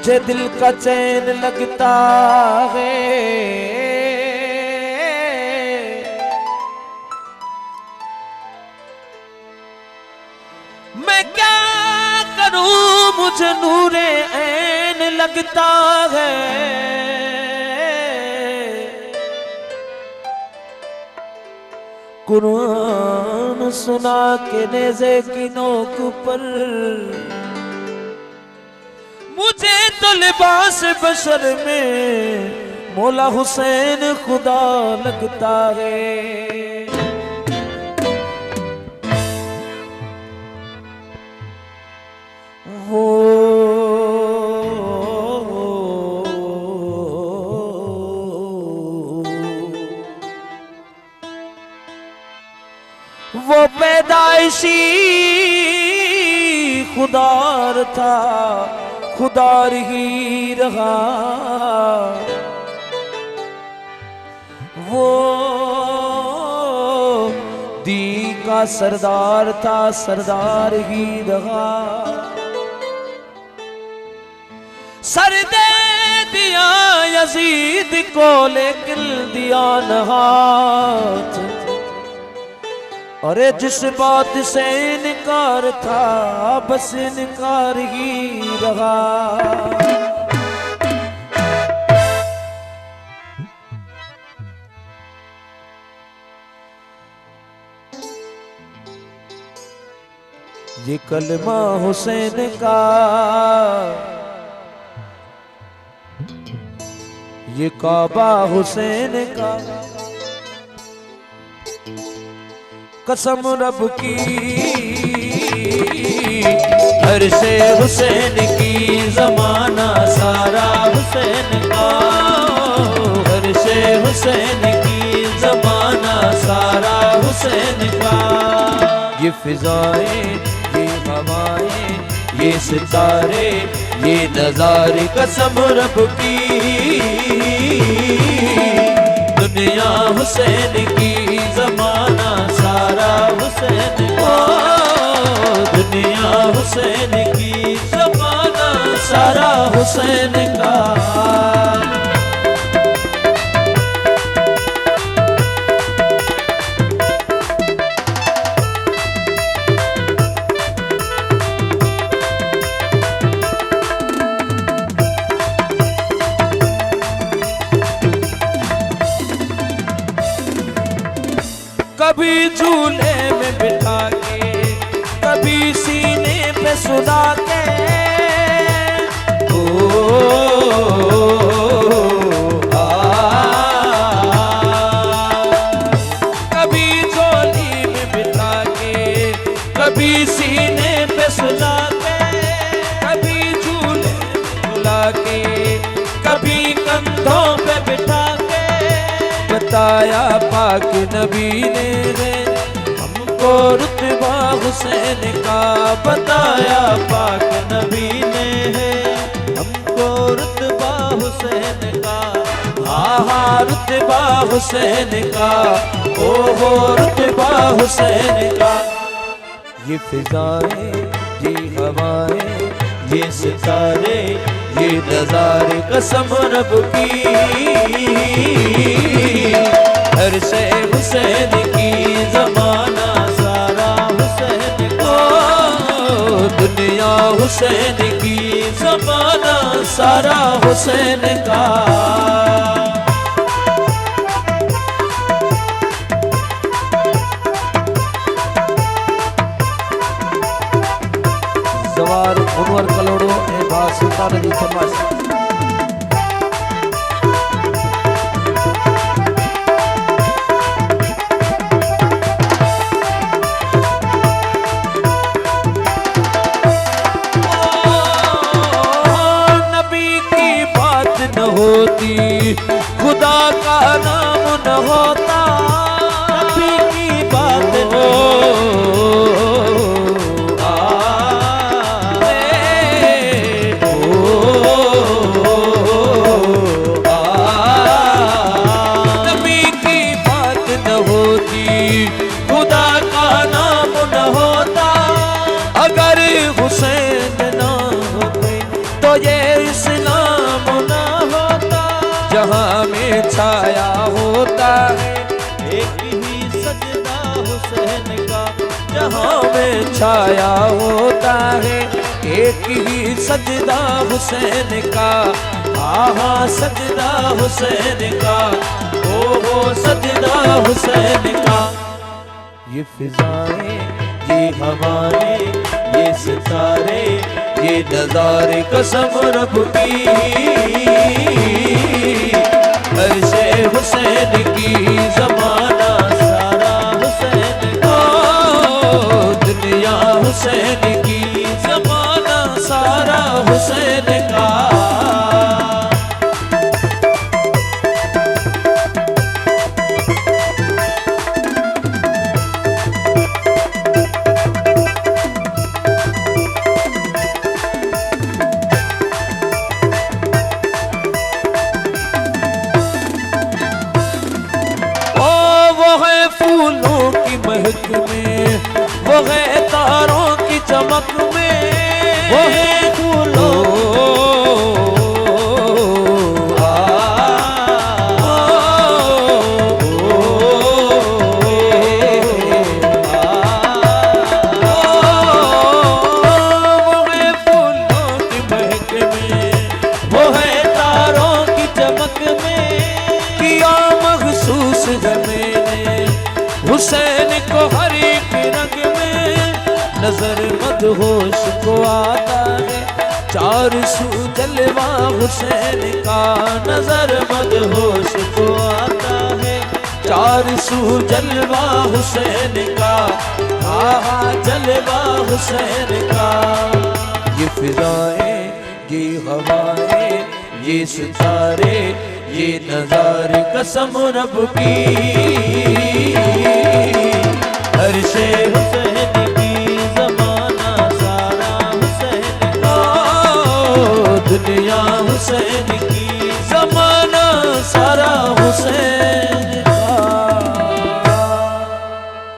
मुझे दिल का चैन लगता है, मैं क्या करूं मुझे नूरे ऐन लगता है। कुरान सुना के नेज़े की नोक पर मुझे तो लिबास बशर में मौला हुसैन खुदा लगता है। वो पैदाइशी खुदार था, खुदार ही रहा। वो दी का सरदार था, सरदार ही रहा। सर दे दिया यजीद को लेकिन दिया न हाथ। अरे जिस बात से इनकार था बस इनकार ही रहा। ये कलमा हुसैन का, ये काबा हुसैन का, कसम रब की हर से हुसैन की, जमाना सारा हुसैन का। हर से हुसैन की, जमाना सारा हुसैन का। ये फिजाएं, ये हवाएं, ये सितारे, ये नजारे, कसम रब की दुनिया हुसैन की, जमाना सारा हुसैन का। दुनिया हुसैन की, जमाना सारा हुसैन का। कभी झूले में बिठा के, कभी सीने पे सुला के, कभी झोली में बिठा के, कभी सीने पे सुला के, कभी झूले में सुला के, कभी कंधों पे बिठा के। बताया पाक नबी ने हमको रुतबा हुसैन का, बताया पाक नबी ने हमको रुतबा हुसैन का। आहा रुतबा हुसैन का, ओहो रुतबा हुसैन का। ये फिजाएं, ये हवाएं, ये सितारे, ये नजारे, कसम रब की हर से हुसैन की, जमाना सारा हुसैन का। दुनिया हुसैन की, जमाना सारा हुसैन का। जवार मुनवर कलोड़ो ए बा सुल्तान जी फरमाइश। होती खुदा का नाम न होता, नबी की बात न में छाया होता है एक ही सजदा हुसैन का। आहा सजदा हुसैन का, ओ हो सजदा हुसैन का। ये फिजाएं, ये हवाएं, ये सितारे, ये नजारे कसम रब की, अर्शे हुसैन की, जमाना सारा हुसैन का। दुनिया हुसैन की, जमाना सारा हुसैन का। फूलों की महक में, वो है तारों की चमक में, वो है फूलों वो है फूलों की महक में, वो है तारों की चमक में। किया महसूस है हुसैन को हर एक रंग में, नजर मदहोश को आता है चार सू जलवा हुसैन का। नजर मदहोश को आता है चार सू जलवा हुसैन का। आहा जलवा हुसैन का। ये फिजाएं, ये हवाएं, ये सितारे, ये नजारे कसम रब की, अर्शे हुसैन की, जमाना सारा हुसैन का। दुनिया हुसैन की, जमाना सारा हुसैन